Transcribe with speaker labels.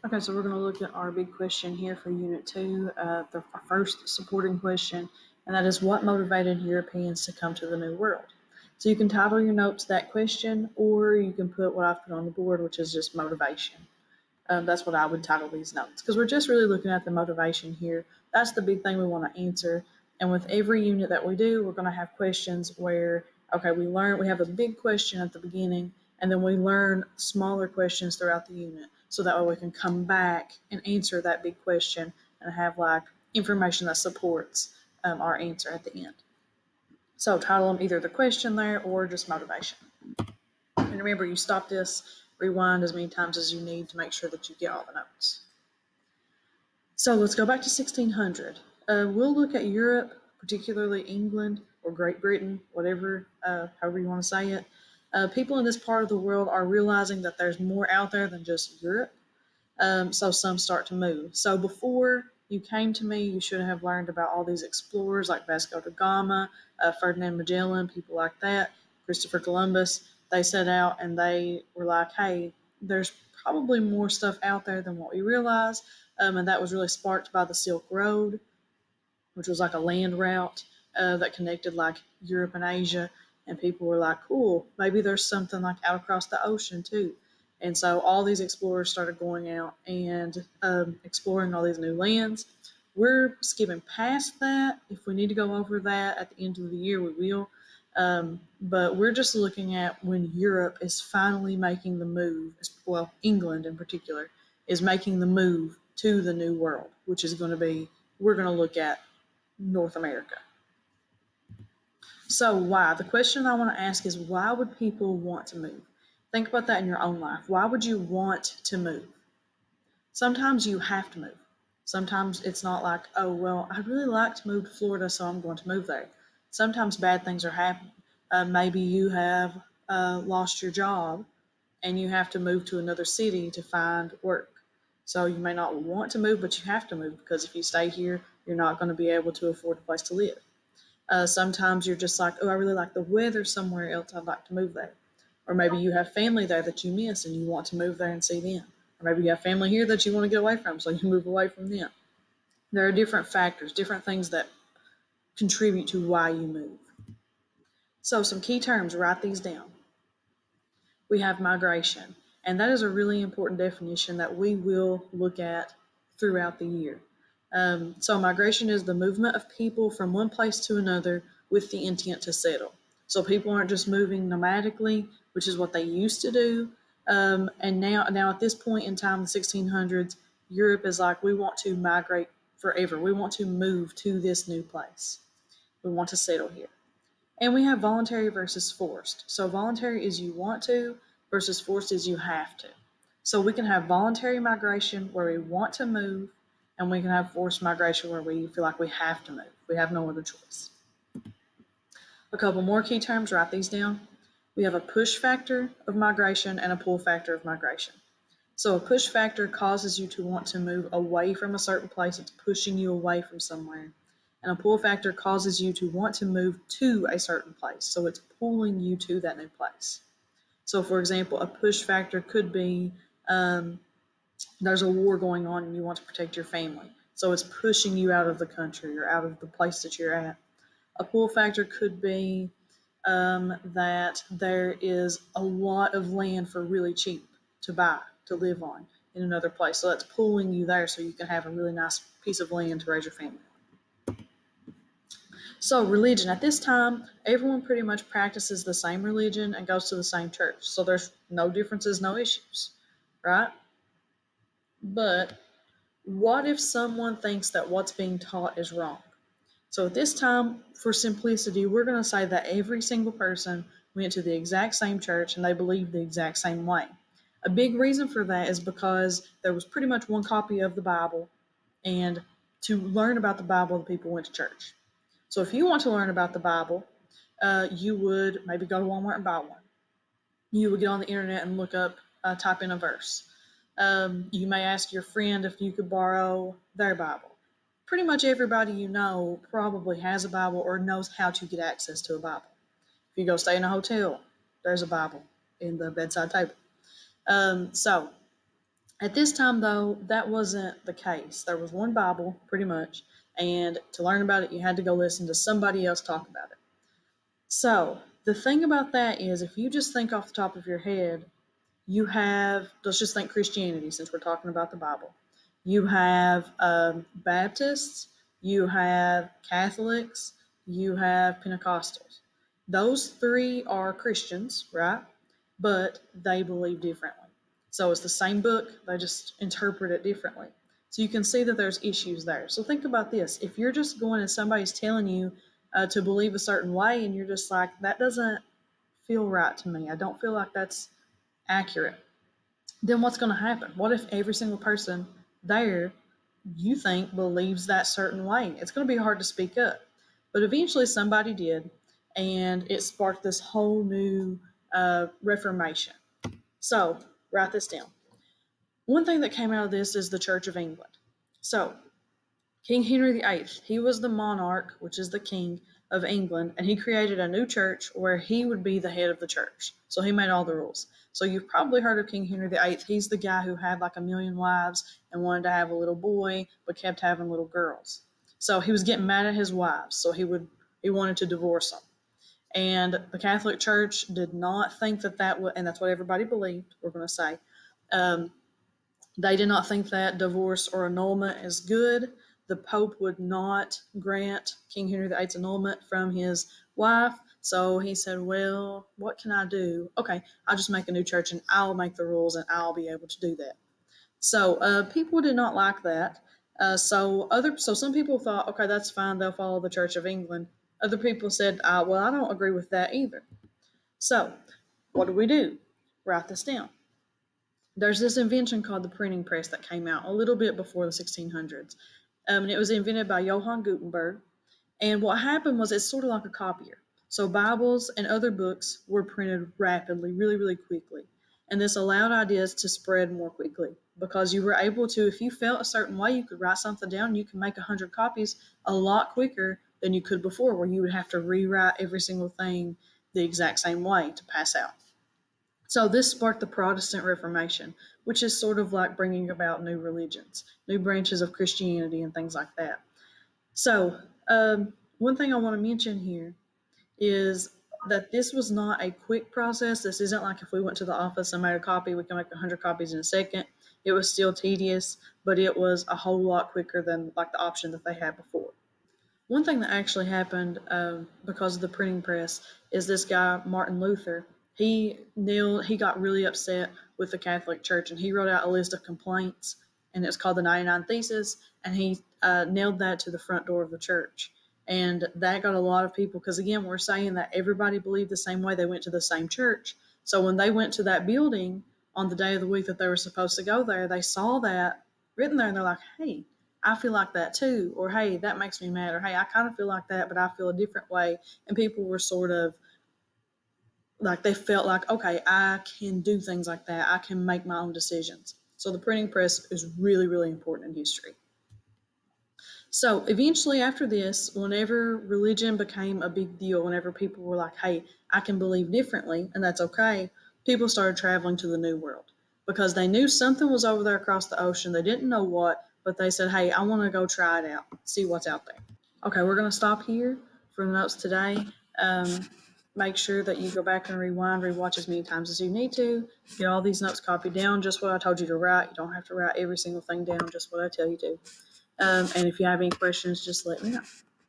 Speaker 1: Okay, so we're going to look at our big question here for Unit 2, our first supporting question, and that is what motivated Europeans to come to the New World? So you can title your notes that question, or you can put what I've put on the board, which is just motivation. That's what I would title these notes, because we're just really looking at the motivation here. That's the big thing we want to answer. And with every unit that we do, we're going to have questions where, okay, we have a big question at the beginning, and then we learn smaller questions throughout the unit. So that way we can come back and answer that big question and have like information that supports our answer at the end. So title them either the question there or just motivation. And remember, you stop this, rewind as many times as you need to make sure that you get all the notes. So let's go back to 1600. We'll look at Europe, particularly England or Great Britain, whatever, however you want to say it. People in this part of the world are realizing that there's more out there than just Europe. So some start to move. So before you came to me, you should have learned about all these explorers like Vasco da Gama, Ferdinand Magellan, people like that, Christopher Columbus. They set out and they were like, hey, there's probably more stuff out there than what we realize. And that was really sparked by the Silk Road, which was like a land route that connected like Europe and Asia. And people were like, cool, maybe there's something like out across the ocean too. And so all these explorers started going out and exploring all these new lands. We're skipping past that. If we need to go over that at the end of the year, we will. But we're just looking at when Europe is finally making the move, well, England in particular, is making the move to the New World, which is going to be, we're going to look at North America. So why? The question I want to ask is, why would people want to move? Think about that in your own life. Why would you want to move? Sometimes you have to move. Sometimes it's not like, oh, well, I'd really like to move to Florida, so I'm going to move there. Sometimes bad things are happening. Maybe you have lost your job and you have to move to another city to find work. So you may not want to move, but you have to move because if you stay here, you're not going to be able to afford a place to live. Sometimes you're just like, oh, I really like the weather somewhere else. I'd like to move there. Or maybe you have family there that you miss and you want to move there and see them. Or maybe you have family here that you want to get away from, so you move away from them. There are different factors, different things that contribute to why you move. So some key terms, write these down. We have migration, and that is a really important definition that we will look at throughout the year. So migration is the movement of people from one place to another with the intent to settle. So people aren't just moving nomadically, which is what they used to do. And now at this point in time, the 1600s, Europe is like, we want to migrate forever. We want to move to this new place. We want to settle here. And we have voluntary versus forced. So voluntary is you want to versus forced is you have to. So we can have voluntary migration where we want to move, and we can have forced migration where we feel like we have to move. We have no other choice. A couple more key terms, write these down. We have a push factor of migration and a pull factor of migration. So a push factor causes you to want to move away from a certain place. It's pushing you away from somewhere. And a pull factor causes you to want to move to a certain place. So it's pulling you to that new place. So for example, a push factor could be there's a war going on and you want to protect your family. So it's pushing you out of the country or out of the place that you're at. A pull factor could be that there is a lot of land for really cheap to buy, to live on in another place. So that's pulling you there so you can have a really nice piece of land to raise your family. So religion, at this time, everyone pretty much practices the same religion and goes to the same church. So there's no differences, no issues, right? But what if someone thinks that what's being taught is wrong? So at this time, for simplicity, we're going to say that every single person went to the exact same church and they believed the exact same way. A big reason for that is because there was pretty much one copy of the Bible, and to learn about the Bible, the people went to church. So if you want to learn about the Bible, you would maybe go to Walmart and buy one. You would get on the internet and look up, type in a verse. You may ask your friend if you could borrow their Bible. Pretty much everybody you know probably has a Bible or knows how to get access to a Bible. If you go stay in a hotel, there's a Bible in the bedside table. So At this time, though, that wasn't the case. There was one Bible, pretty much, and to learn about it, you had to go listen to somebody else talk about it. So, the thing about that is, if you just think off the top of your head, you have, let's just think Christianity since we're talking about the Bible. You have Baptists, you have Catholics, you have Pentecostals. Those three are Christians, right? But they believe differently. So it's the same book, they just interpret it differently. So you can see that there's issues there. So think about this. If you're just going and somebody's telling you to believe a certain way and you're just like, that doesn't feel right to me, I don't feel like that's accurate, then what's going to happen? What if every single person there you think believes that certain way? It's going to be hard to speak up. But eventually somebody did, and it sparked this whole new Reformation. So, write this down. One thing that came out of this is the Church of England. So, King Henry VIII, he was the monarch, which is the king of England, and he created a new church where he would be the head of the church. So he made all the rules. So you've probably heard of King Henry VIII. He's the guy who had like 1,000,000 wives and wanted to have a little boy, but kept having little girls. So he was getting mad at his wives, so he wanted to divorce them. And the Catholic Church did not think that would, and that's what everybody believed, we're going to say. Um, they did not think that divorce or annulment is good. The Pope would not grant King Henry VIII's annulment from his wife. So he said, well, what can I do? Okay, I'll just make a new church and I'll make the rules and I'll be able to do that. So people did not like that. So some people thought, okay, that's fine. They'll follow the Church of England. Other people said, well, I don't agree with that either. So what do? Write this down. There's this invention called the printing press that came out a little bit before the 1600s. And it was invented by Johannes Gutenberg. And what happened was it's sort of like a copier. So Bibles and other books were printed rapidly, really, really quickly. And this allowed ideas to spread more quickly because you were able to, if you felt a certain way, you could write something down and you can make 100 copies a lot quicker than you could before, where you would have to rewrite every single thing the exact same way to pass out. So this sparked the Protestant Reformation, which is sort of like bringing about new religions, new branches of Christianity and things like that. So one thing I want to mention here is that this was not a quick process. This isn't like if we went to the office and made a copy, we can make 100 copies in a second. It was still tedious, but it was a whole lot quicker than like the option that they had before. One thing that actually happened because of the printing press is this guy Martin Luther. He got really upset with the Catholic Church, and he wrote out a list of complaints, and it's called the 99 Theses, and he nailed that to the front door of the church. And that got a lot of people, because again, we're saying that everybody believed the same way. They went to the same church. So when they went to that building on the day of the week that they were supposed to go there, they saw that written there, and they're like, hey, I feel like that too, or hey, that makes me mad, or hey, I kind of feel like that, but I feel a different way. And people were sort of like, they felt like, okay, I can do things like that. I can make my own decisions. So the printing press is really, really important in history. So eventually, after this, whenever religion became a big deal, whenever people were like, hey, I can believe differently, and that's okay, people started traveling to the New World because they knew something was over there across the ocean. They didn't know what, but they said, hey, I want to go try it out, see what's out there. Okay, we're going to stop here for the notes today. Make sure that you go back and rewind, rewatch as many times as you need to. Get all these notes copied down, just what I told you to write. You don't have to write every single thing down, just what I tell you to. And if you have any questions, just let me know.